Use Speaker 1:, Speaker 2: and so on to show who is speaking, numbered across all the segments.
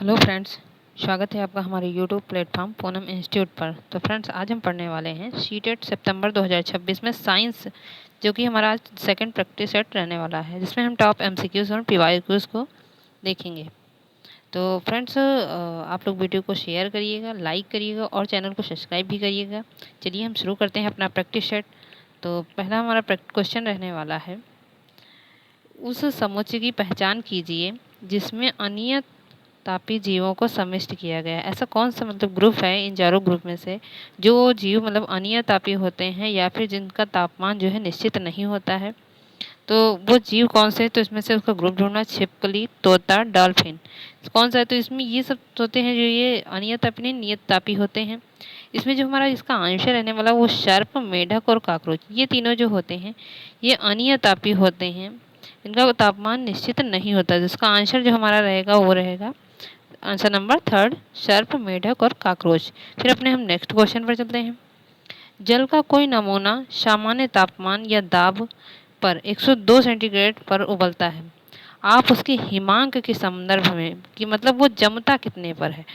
Speaker 1: Hello friends, स्वागत है आपका हमारे यूट्यूब प्लेटफॉर्म पूनम इंस्टीट्यूट पर। तो फ्रेंड्स, आज हम पढ़ने वाले हैं सीटेट सितंबर 2026 में साइंस, जो कि हमारा आज सेकंड प्रैक्टिस सेट रहने वाला है, जिसमें हम टॉप एमसीक्यूज़ और पीवाईक्यूज़ को देखेंगे। तो फ्रेंड्स, आप लोग वीडियो को शेयर करिएगा, लाइक करिएगा और चैनल को सब्सक्राइब भी करिएगा। चलिए हम शुरू करते हैं अपना प्रैक्टिस सेट। तो पहला हमारा क्वेश्चन रहने वाला है, उस समुच्चय की पहचान कीजिए जिसमें अनियत तापी जीवों को सम्मिलित किया गया है। ऐसा कौन सा ग्रुप है इन चारों ग्रुप में से जो जीव अनियत तापी होते हैं या फिर जिनका तापमान जो है निश्चित नहीं होता है। तो वो जीव कौन से है? तो इसमें से उसका ग्रुप ढूंढना, छिपकली, तोता, डॉल्फिन। कौन सा है? तो इसमें ये सब होते हैं जो ये अनियत तापी नहीं नियत तापी होते हैं। इसमें जो हमारा इसका आंसर रहने वाला वो सर्प, मेढक और कॉकरोच, ये तीनों जो होते हैं ये अनियत तापी होते हैं। इनका तापमान निश्चित नहीं होता। जिसका आंसर जो हमारा रहेगा वो रहेगा आंसर नंबर थर्ड, सर्प, मेढक और कॉकरोच। फिर अपने हम नेक्स्ट क्वेश्चन पर चलते हैं। जल का कोई नमूना सामान्य तापमान या दाब पर 102 सेंटीग्रेड पर उबलता है। आप उसके हिमांक के संदर्भ में कि वो जमता कितने पर है,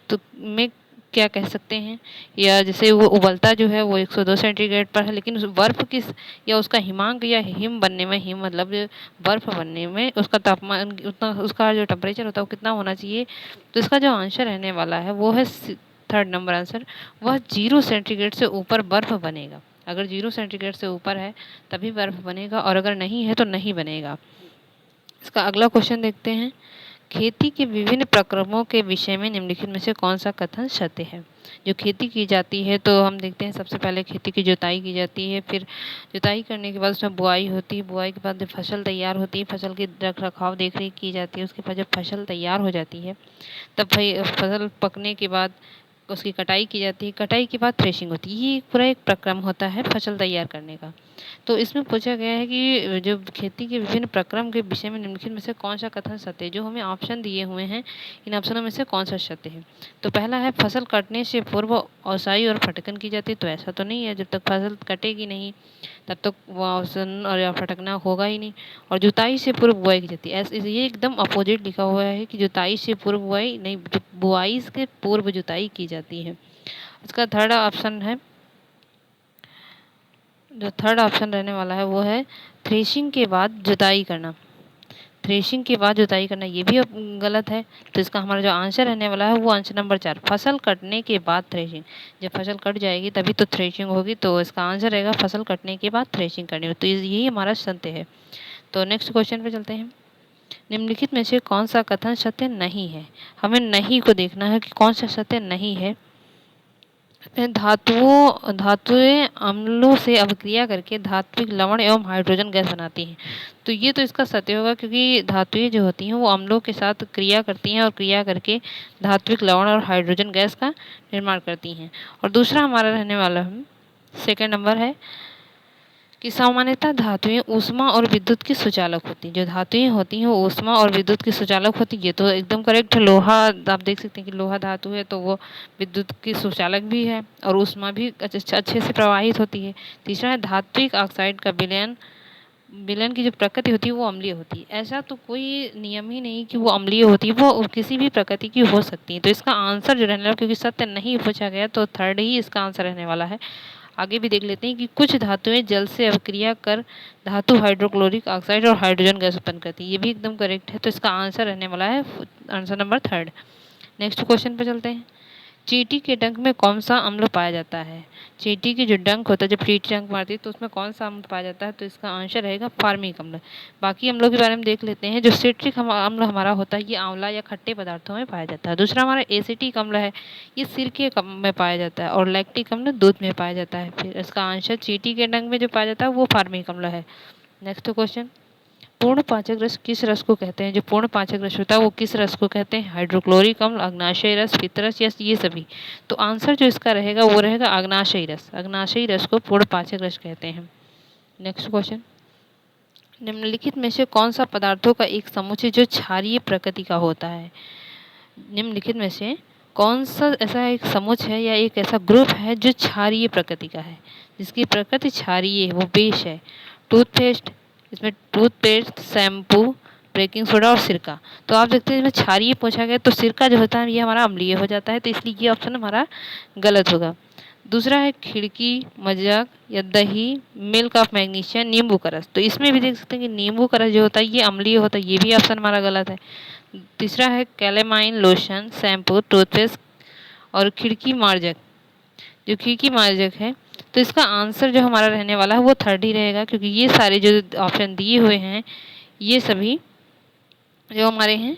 Speaker 1: तो में क्या कह सकते हैं? या जैसे वो उबलता जो है वो 102 सेंटीग्रेड पर है, लेकिन उस बर्फ किस या उसका हिमांक या हिम बनने में, हिम बर्फ बनने में उसका तापमान उतना, उसका जो टेम्परेचर होता है वो कितना होना चाहिए? तो इसका जो आंसर रहने वाला है वो है थर्ड नंबर आंसर, वह 0 सेंटीग्रेड से ऊपर बर्फ बनेगा। अगर 0 सेंटीग्रेड से ऊपर है तभी बर्फ बनेगा और अगर नहीं है तो नहीं बनेगा। इसका अगला क्वेश्चन देखते हैं। खेती के विभिन्न प्रक्रमों के विषय में निम्नलिखित में से कौन सा कथन सत्य है? जो खेती की जाती है तो हम देखते हैं सबसे पहले खेती की जुताई की जाती है, फिर जुताई करने के बाद उसमें बुआई होती है, बुआई के बाद जब फसल तैयार होती है, फसल की रख रखाव देख रेख की जाती है, उसके बाद जब फसल तैयार हो जाती है तब भाई फसल पकने के बाद उसकी कटाई की जाती है, कटाई के बाद थ्रेशिंग होती है। ये पूरा एक प्रक्रम होता है फसल तैयार करने का। तो इसमें पूछा गया है कि जो खेती के विभिन्न प्रक्रम के विषय में निम्नलिखित में से कौन सा कथन सत्य है? जो हमें ऑप्शन दिए हुए हैं, इन ऑप्शनों में से कौन सा सत्य है? तो पहला है, फसल कटने से पूर्व औसाई और फटकन की जाती है। तो ऐसा तो नहीं है, जब तक फसल कटेगी नहीं तब तक वो औसन और या फटकना होगा ही नहीं। और जुताई से पूर्व बुआई की जाती है, ऐसे ये एकदम अपोजिट लिखा हुआ है कि जुताई से पूर्व बुआई नहीं, बुआई के पूर्व जुताई की जाती है। इसका थर्ड ऑप्शन है, जो थर्ड ऑप्शन रहने वाला है वो है थ्रेशिंग के बाद जुताई करना। थ्रेशिंग के बाद जुताई करना ये भी गलत है। तो इसका हमारा जो आंसर रहने वाला है वो आंसर नंबर 4, फसल कटने के बाद थ्रेशिंग। जब फसल कट जाएगी तभी तो थ्रेशिंग होगी, तो इसका आंसर रहेगा फसल कटने के बाद थ्रेशिंग करनी हो। तो यही हमारा सत्य है। तो नेक्स्ट क्वेश्चन पे चलते हैं। निम्नलिखित में से कौन सा कथन सत्य नहीं है? हमें नहीं को देखना है कि कौन सा सत्य नहीं है। धातुएं अम्लों से अभिक्रिया करके धात्विक लवण एवं हाइड्रोजन गैस बनाती हैं। तो ये तो इसका सत्य होगा, क्योंकि धातुएं जो होती हैं वो अम्लों के साथ क्रिया करती हैं और क्रिया करके धात्विक लवण और हाइड्रोजन गैस का निर्माण करती हैं। और दूसरा हमारा रहने वाला सेकेंड नंबर है कि सामान्यतः धातुएं ऊष्मा और विद्युत की सुचालक होती हैं। जो धातुएं होती हैं वो ऊष्मा और विद्युत की सुचालक होती है। ये तो एकदम करेक्ट है। लोहा आप देख सकते हैं कि लोहा धातु है तो वो विद्युत की सुचालक भी है और ऊष्मा भी अच्छे से प्रवाहित होती है। तीसरा है, धात्विक ऑक्साइड का विलयन की जो प्रकृति होती है वो अम्लीय होती है। ऐसा तो कोई नियम ही नहीं कि वो अम्लीय होती है, वो किसी भी प्रकृति की हो सकती है। तो इसका आंसर जो रहने वाला, क्योंकि सत्य नहीं पूछा गया तो थर्ड ही इसका आंसर रहने वाला है। आगे भी देख लेते हैं कि कुछ धातुएं जल से अभिक्रिया कर धातु हाइड्रोक्लोरिक ऑक्साइड और हाइड्रोजन गैस उत्पन्न करती है। ये भी एकदम करेक्ट है। तो इसका आंसर रहने वाला है answer number third. Next question पे चलते हैं। चींटी के डंक में कौन सा अम्ल पाया जाता है? चींटी की जो डंक होता है, जब चींटी डंक मारती है तो उसमें कौन सा अम्ल पाया जाता है? तो इसका आंसर रहेगा फार्मिक अम्ल। बाकी अम्लों के बारे में देख लेते हैं। जो सिट्रिक अम्ल हमारा होता है ये आंवला या खट्टे पदार्थों में पाया जाता है। दूसरा हमारा एसिटिक अम्ल है, ये सिरके में पाया जाता है। और लैक्टिक अम्ल दूध में पाया जाता है। फिर इसका आंसर चींटी के डंक में जो पाया जाता है वो फार्मिक अम्ल है। नेक्स्ट क्वेश्चन, पूर्ण पाचक रस किस रस को कहते हैं? जो पूर्ण पाचक रस होता है वो किस रस को कहते हैं? हाइड्रोक्लोरिक अम्ल, अग्नाशयी रस, पित्तरस या ये सभी? तो आंसर जो इसका रहेगा वो रहेगा अग्नाशयी रस। अग्नाशयी रस को पूर्ण पाचक रस कहते हैं। नेक्स्ट क्वेश्चन, निम्नलिखित में से कौन सा पदार्थों का एक समुच्चय जो क्षारीय प्रकृति का होता है? निम्नलिखित में से कौन सा ऐसा एक समुच्चय है या एक ऐसा ग्रुप है जो क्षारीय प्रकृति का है, जिसकी प्रकृति क्षारीय है, वो बेस है? टूथपेस्ट, इसमें टूथपेस्ट, शैम्पू, बेकिंग सोडा और सिरका। तो आप देखते हैं इसमें क्षारीय पूछा गया तो सिरका जो होता है ये हमारा अम्लीय हो जाता है, तो इसलिए ये ऑप्शन हमारा गलत होगा। दूसरा है खिड़की, मजाक या दही, मिल्क ऑफ मैग्नीशिया, नींबू का रस। तो इसमें भी देख सकते हैं कि नींबू का रस जो होता है ये अम्लीय होता है, ये भी ऑप्शन हमारा गलत है। तीसरा है कैलेमाइन, लोशन, शैम्पू, टूथपेस्ट और खिड़की मार्जक। जो खिड़की मार्जक है तो इसका आंसर जो हमारा रहने वाला है वो थर्ड ही रहेगा, क्योंकि ये सारे जो ऑप्शन दिए हुए हैं ये सभी जो हमारे हैं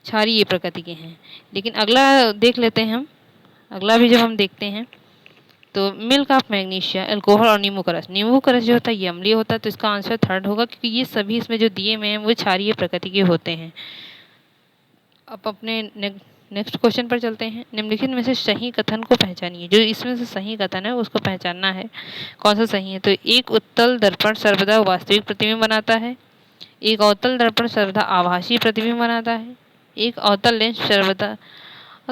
Speaker 1: क्षारीय प्रकृति के हैं। लेकिन अगला देख लेते हैं हम, अगला भी जब हम देखते हैं तो मिल्क ऑफ मैग्नीशिया, अल्कोहल और नींबू का रस। नींबू का रस जो होता है ये अम्लीय होता है, तो इसका आंसर थर्ड होगा, क्योंकि ये सभी इसमें जो दिए हुए हैं वो क्षारीय प्रकृति के होते हैं। अब अपने नेक्स्ट क्वेश्चन पर चलते हैं। निम्नलिखित में से सही कथन को पहचानिए। जो इसमें से सही कथन है उसको पहचानना है, कौन सा सही है। तो एक उत्तल दर्पण सर्वदा वास्तविक प्रतिबिंब बनाता है, एक अवतल दर्पण सर्वदा आभासी प्रतिबिंब बनाता है, एक अवतल लेंस सर्वदा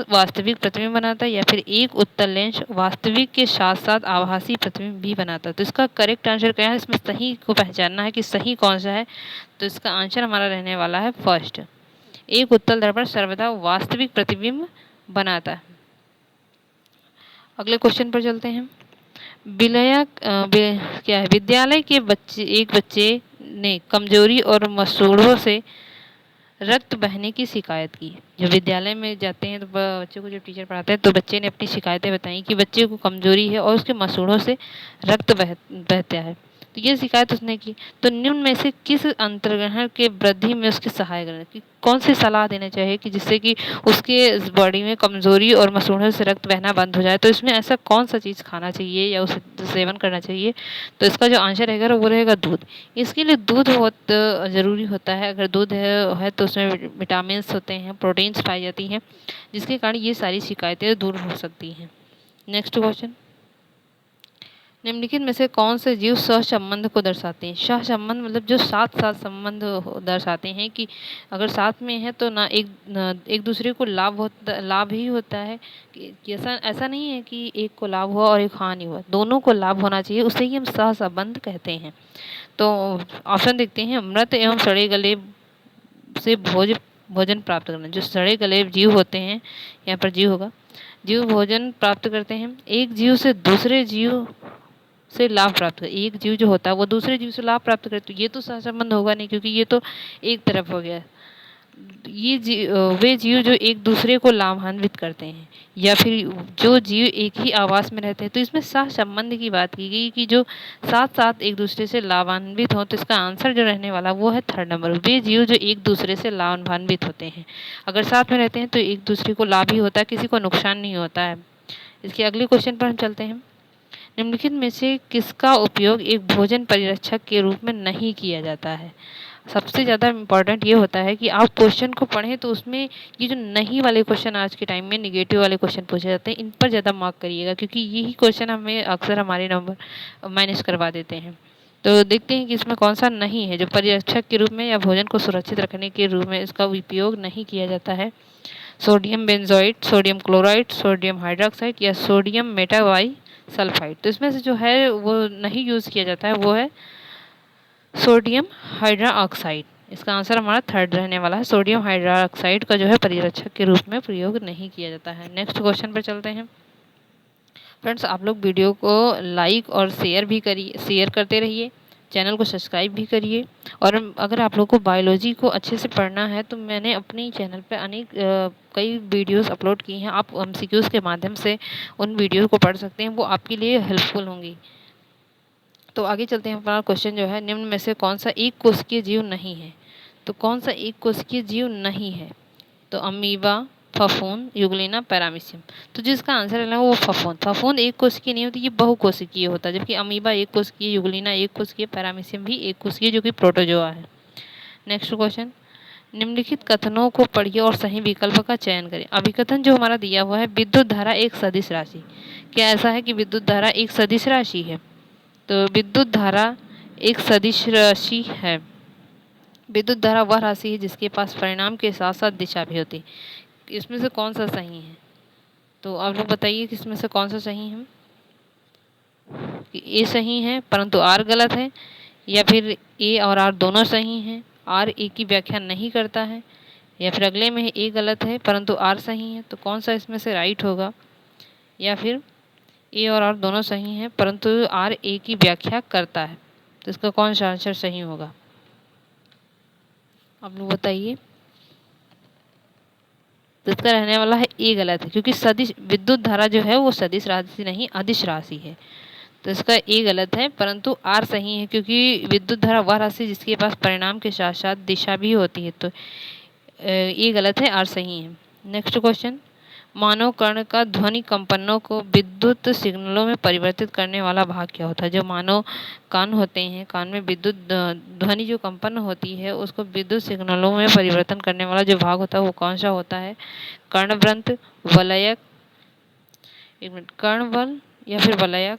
Speaker 1: वास्तविक प्रतिबिंब बनाता है, या फिर एक उत्तल लेंस वास्तविक के साथ साथ आभासी प्रतिबिंब भी बनाता है। तो इसका करेक्ट आंसर क्या है, इसमें सही को पहचानना है कि सही कौन सा है। तो इसका आंसर हमारा रहने वाला है फर्स्ट, एक उत्तल दर्पण सर्वदा वास्तविक प्रतिबिंब बनाता है। अगले क्वेश्चन पर चलते हैं। क्या है, विद्यालय के एक बच्चे ने कमजोरी और मसूड़ों से रक्त बहने की शिकायत की। जब विद्यालय में जाते हैं तो बच्चों को जब टीचर पढ़ाते हैं तो बच्चे ने अपनी शिकायतें बताई कि बच्चे को कमजोरी है और उसके मसूड़ों से रक्त बहता है। तो ये शिकायत उसने की। तो निम्न में से किस अंतर्ग्रहण के वृद्धि में उसके सहायक है, कि कौन सी सलाह देना चाहिए कि जिससे कि उसके बॉडी में कमजोरी और मसूड़ों से रक्त बहना बंद हो जाए। तो इसमें ऐसा कौन सा चीज़ खाना चाहिए या उसे सेवन करना चाहिए। तो इसका जो आंसर रहेगा वो रहेगा दूध। इसके लिए दूध बहुत ज़रूरी होता है। अगर दूध है तो उसमें विटामिन्स होते हैं, प्रोटीन्स पाई जाती हैं, जिसके कारण ये सारी शिकायतें दूर हो सकती हैं। नेक्स्ट क्वेश्चन, निम्नलिखित में से कौन से जीव सहसंबंध को दर्शाते हैं। सहसंबंध मतलब जो साथ साथ संबंध दर्शाते हैं, कि अगर साथ में है तो एक दूसरे को लाभ ही होता है, कि ऐसा नहीं है कि एक को लाभ हुआ और एक हानि हुआ, दोनों को लाभ होना चाहिए, उसे ही हम सहसंबंध कहते हैं। तो ऑप्शन देखते हैं। मृत एवं सड़े गले से भोजन प्राप्त करना। जो सड़े गले जीव होते हैं, यहाँ पर जीव होगा, जीव भोजन प्राप्त करते हैं। एक जीव से दूसरे जीव से लाभ प्राप्त कर, एक जीव जो होता है वो दूसरे जीव से लाभ प्राप्त करे, तो ये तो सहसंबंध होगा नहीं, क्योंकि ये तो एक तरफ हो गया। ये वे जीव जो एक दूसरे को लाभान्वित करते हैं, या फिर जो जीव एक ही आवास में रहते हैं। तो इसमें सहसंबंध की बात की गई कि जो साथ साथ एक दूसरे से लाभान्वित हों। तो इसका आंसर जो रहने वाला वो है थर्ड नंबर, वे जीव जो एक दूसरे से लाभान्वित होते हैं। अगर साथ में रहते हैं तो एक दूसरे को लाभ ही होता है, किसी को नुकसान नहीं होता है। इसके अगले क्वेश्चन पर हम चलते हैं। निम्नलिखित में से किसका उपयोग एक भोजन परिरक्षक के रूप में नहीं किया जाता है। सबसे ज़्यादा इम्पॉर्टेंट ये होता है कि आप क्वेश्चन को पढ़ें तो उसमें ये जो नहीं वाले क्वेश्चन आज के टाइम में निगेटिव वाले क्वेश्चन पूछे जाते हैं, इन पर ज़्यादा मार्क करिएगा, क्योंकि यही क्वेश्चन हमें अक्सर हमारे नंबर माइनस करवा देते हैं। तो देखते हैं कि इसमें कौन सा नहीं है जो परिरक्षक के रूप में या भोजन को सुरक्षित रखने के रूप में इसका उपयोग नहीं किया जाता है। Sodium benzoate, sodium chloride, sodium hydroxide या सोडियम मेटाबाई सल्फाइड। तो इसमें से जो है वो नहीं यूज़ किया जाता है वो है सोडियम हाइड्रोक्साइड। इसका आंसर हमारा थर्ड रहने वाला है। सोडियम हाइड्रोक्साइड का जो है परिरक्षक के रूप में प्रयोग नहीं किया जाता है। नेक्स्ट क्वेश्चन पर चलते हैं। फ्रेंड्स, आप लोग वीडियो को लाइक और शेयर करते रहिए, चैनल को सब्सक्राइब भी करिए। और अगर आप लोग को बायोलॉजी को अच्छे से पढ़ना है तो मैंने अपनी चैनल पे कई वीडियोस अपलोड की हैं। आप एमसीक्यूज़ के माध्यम से उन वीडियो को पढ़ सकते हैं, वो आपके लिए हेल्पफुल होंगी। तो आगे चलते हैं। हमारा क्वेश्चन जो है, निम्न में से कौन सा एक कोशिकीय जीव नहीं है। तो कौन सा एक कोशिकीय जीव नहीं है। तो अमीबा, फफूंद, यूग्लिना, पैरामीशियम। तो जिसका आंसर है वो फफूंद। फफूंद एक कोशिकीय नहीं होती, ये बहुकोशिकीय होता है, जबकि अमीबा एक कोशिकीय, यूग्लिना एक कोशिकीय, पैरामीशियम भी एक कोशिकीय, जो कि प्रोटोजोआ है। नेक्स्ट क्वेश्चन, निम्नलिखित कथनों को पढ़िए और सही विकल्प का चयन करें। अभिकथन जो हमारा दिया हुआ है, विद्युत धारा एक सदिश राशि। क्या ऐसा है कि विद्युत धारा एक सदिश राशि है। तो विद्युत धारा एक सदिश राशि है। विद्युत धारा वह राशि है जिसके पास परिणाम के साथ साथ दिशा भी होती है। इसमें से कौन सा सही है। तो आप लोग बताइए कि इसमें से कौन सा सही है। ए सही है परंतु आर गलत है, या फिर ए और आर दोनों सही हैं, आर ए की व्याख्या नहीं करता है, या फिर अगले में ए गलत है परंतु आर सही है, तो कौन सा इसमें से राइट होगा, या फिर ए और आर दोनों सही हैं परंतु आर ए की व्याख्या करता है, तो इसका कौन सा आंसर सही होगा आप लोग बताइए। तो इसका रहने वाला है ए गलत है, क्योंकि सदिश विद्युत धारा जो है वो सदिश राशि नहीं अदिश राशि है, तो इसका ए गलत है परंतु आर सही है, क्योंकि विद्युत धारा वह राशि जिसके पास परिणाम के साथ साथ दिशा भी होती है, तो ए गलत है, आर सही है। नेक्स्ट क्वेश्चन, मानव कर्ण का ध्वनि कंपनों को विद्युत सिग्नलों में परिवर्तित करने वाला भाग क्या होता है। जो मानव कान होते हैं, कान में विद्युत ध्वनि जो कंपन होती है उसको विद्युत सिग्नलों में परिवर्तन करने वाला जो भाग होता है वो कौन सा होता है। कर्णवृंत, वलयक, एक मिनट, कर्णवल या फिर वलयक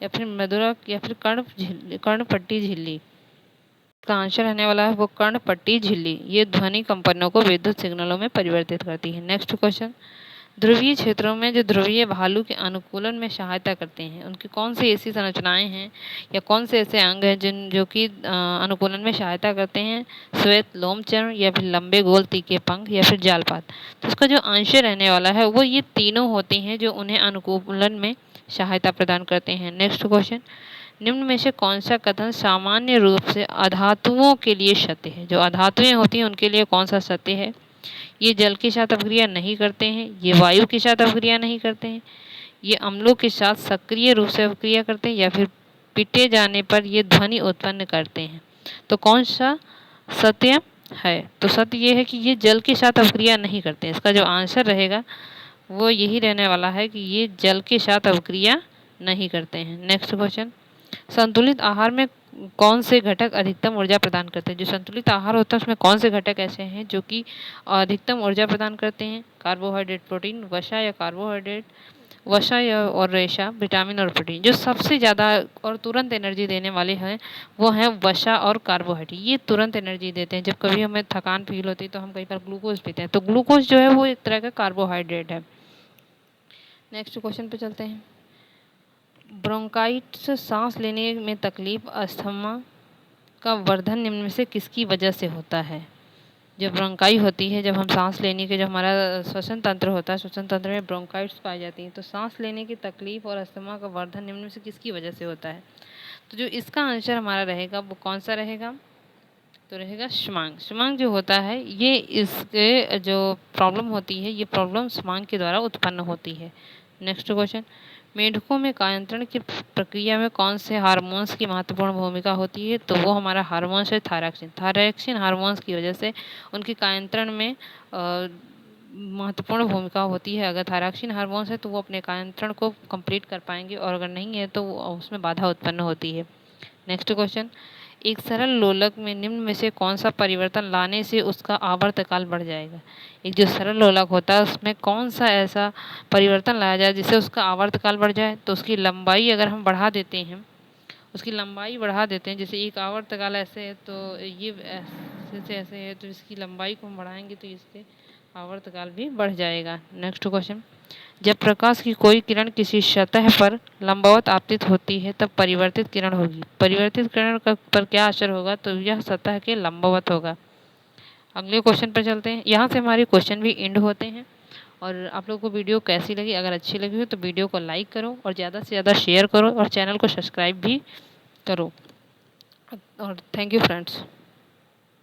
Speaker 1: या फिर मधुरक या फिर कर्णपट्टी झिल्ली। इसका आंसर रहने वाला है वो कर्णपट्टी झिल्ली। ये ध्वनि कंपनों को विद्युत सिग्नलों में परिवर्तित करती है। नेक्स्ट क्वेश्चन, ध्रुवीय क्षेत्रों में जो ध्रुवीय भालू के अनुकूलन में सहायता करते हैं उनकी कौन सी ऐसी संरचनाएं हैं या कौन से ऐसे अंग हैं जो कि अनुकूलन में सहायता करते हैं। श्वेत लोमचर्म या फिर लंबे गोल तीखे पंख या फिर जालपात। तो इसका जो आंसर रहने वाला है वो ये तीनों होते हैं जो उन्हें अनुकूलन में सहायता प्रदान करते हैं। नेक्स्ट क्वेश्चन, निम्न में से कौन सा कथन सामान्य रूप से अधातुओं के लिए सत्य है। जो अधातुएं होती हैं उनके लिए कौन सा सत्य है। ये जल के साथ अपक्रिया नहीं करते हैं, ये वायु के साथ अपक्रिया नहीं करते हैं, ये अम्लों के साथ सक्रिय रूप से अपक्रिया करते हैं, या फिर पीटे जाने पर ये ध्वनि उत्पन्न करते हैं। तो कौन सा सत्य है। तो सत्य ये है कि ये जल के साथ अपक्रिया नहीं करते हैं। इसका जो आंसर रहेगा वो यही रहने वाला है कि ये जल के साथ अपक्रिया नहीं करते हैं। नेक्स्ट क्वेश्चन, संतुलित आहार में कौन से घटक अधिकतम ऊर्जा प्रदान करते हैं। जो संतुलित आहार होता है उसमें कौन से घटक ऐसे हैं जो कि अधिकतम ऊर्जा प्रदान करते हैं। कार्बोहाइड्रेट, प्रोटीन, वसा या कार्बोहाइड्रेट, वसा या और रेशा, विटामिन और प्रोटीन। जो सबसे ज़्यादा और तुरंत एनर्जी देने वाले हैं वो हैं वसा और कार्बोहाइड्रेट। ये तुरंत एनर्जी देते हैं। जब कभी हमें थकान फील होती है तो हम कई बार ग्लूकोज पीते हैं, तो ग्लूकोज जो है वो एक तरह का कार्बोहाइड्रेट है। नेक्स्ट क्वेश्चन पे चलते हैं। ब्रोंकाइटिस, सांस लेने में तकलीफ, अस्थमा का वर्धन निम्न में से किसकी वजह से होता है। जो ब्रोंकाई होती है, जब हम सांस लेने के जो हमारा श्वसन तंत्र होता है, श्वसन तंत्र में ब्रोंकाइटिस पाई जाती है, तो सांस लेने की तकलीफ और अस्थमा का वर्धन निम्न में से किसकी वजह से होता है। तो जो इसका आंसर हमारा रहेगा वो कौन सा रहेगा, तो रहेगा श्वांग। श्वांग जो होता है ये इसके जो प्रॉब्लम होती है ये प्रॉब्लम श्वांग के द्वारा उत्पन्न होती है। नेक्स्ट क्वेश्चन, मेंढकों में कायांतरण की प्रक्रिया में कौन से हार्मोन्स की महत्वपूर्ण भूमिका होती है। तो वो हमारा हार्मोन्स है थायरॉक्सिन। थायरॉक्सिन हार्मोन्स की वजह से उनके कायांतरण में महत्वपूर्ण भूमिका होती है। अगर थायरॉक्सिन हार्मोन्स है तो वो अपने कायांतरण को कंप्लीट कर पाएंगे, और अगर नहीं है तो उसमें बाधा उत्पन्न होती है। नेक्स्ट क्वेश्चन, एक सरल लोलक में निम्न में से कौन सा परिवर्तन लाने से उसका आवर्तकाल बढ़ जाएगा। एक जो सरल लोलक होता है उसमें कौन सा ऐसा परिवर्तन लाया जाए जिससे उसका आवर्तकाल बढ़ जाए। तो उसकी लंबाई अगर हम बढ़ा देते हैं, उसकी लंबाई बढ़ा देते हैं, जैसे एक आवर्तकाल ऐसे है तो ये ऐसे से ऐसे है, तो इसकी लंबाई को हम बढ़ाएंगे तो इससे आवर्तकाल भी बढ़ जाएगा। नेक्स्ट क्वेश्चन, जब प्रकाश की कोई किरण किसी सतह पर लंबवत आपतित होती है तब परिवर्तित किरण होगी। परिवर्तित किरण पर क्या असर होगा, तो यह सतह के लंबवत होगा। अगले क्वेश्चन पर चलते हैं। यहाँ से हमारे क्वेश्चन भी एंड होते हैं। और आप लोगों को वीडियो कैसी लगी, अगर अच्छी लगी हो तो वीडियो को लाइक करो और ज़्यादा से ज़्यादा शेयर करो और चैनल को सब्सक्राइब भी करो। और थैंक यू फ्रेंड्स।